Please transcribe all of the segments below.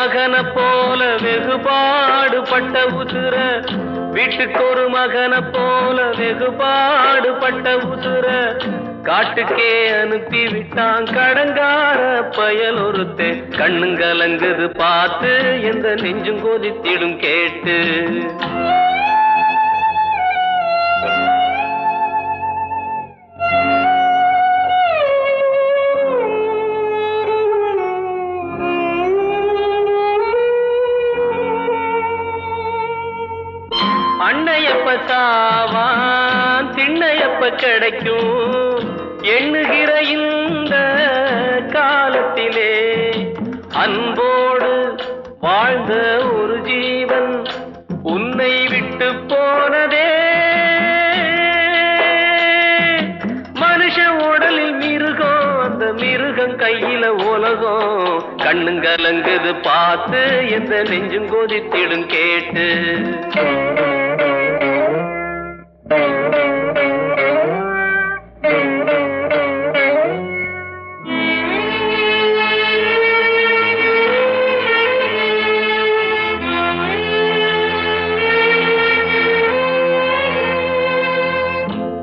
மகனை போல வெகுபாடுபட்ட உசுர, வீட்டுக்கு ஒரு மகனை போல வெகுபாடுபட்ட உசுர காட்டுக்கே அனுப்பி விட்டான் கடங்கார பயல் ஒருத்தே. கண்ணுங்கலங்குது பார்த்து எந்த நெஞ்சும் கொதித்திடும் கேட்டு. அன்னையப்ப சாவான் திண்ணையப்ப கிடைக்கும் எண்ணுகிற இந்த காலத்திலே அன்போடு வாழ்ந்த ஒரு ஜீவன் உன்னை விட்டு போனதே. மனுஷ உடலில் மிருகம், அந்த மிருகம் கையில உலகம். கண்ணுங்கலங்குது பார்த்து எந்த நெஞ்சும் கொதித்திடும் கேட்டு.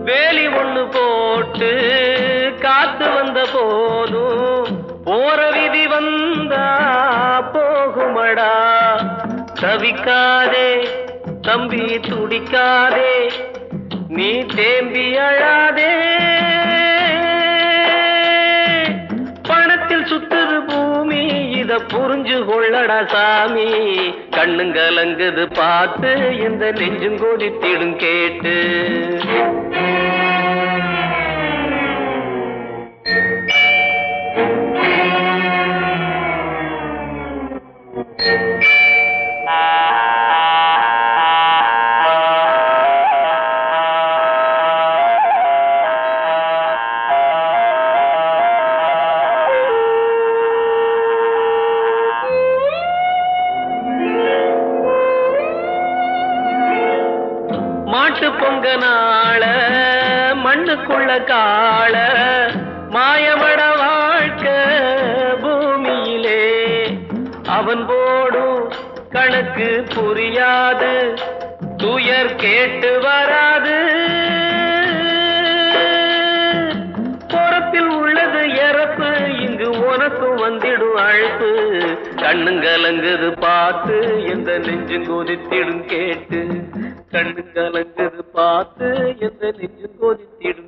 வேலி ஒண்ணு போட்டு காத்து வந்த போதும் போற விதி வந்தா போகுமடா. தவிக்காதே தம்பி துடிக்காதே, நீ தேம்பி அழாதே. பணத்தில் சுத்துது பூமி, இத புரிஞ்சு கொள்ளடா சாமி. கண்ணுங்கலங்குது பார்த்து எந்த நெஞ்சும் கொதித்திடும் கேட்டு. மாட்டு பொங்க நாள மண்ணுக்குள்ள காள மாயமட வாழ்க்கை பூமியிலே. அவன் போடும் கணக்கு புரியாது, துயர் கேட்டு வராது. புறத்தில் உள்ளது இறப்பு, இங்கு உனக்கும் வந்திடும் அழைப்பு. கண்ணுங்கலங்குது பார்த்து எந்த நெஞ்சும் கொதித்திடும் கேட்டு. கண்ணுங்கலங்குது பார்த்து எந்த நெஞ்சும் கொதித்திடும்.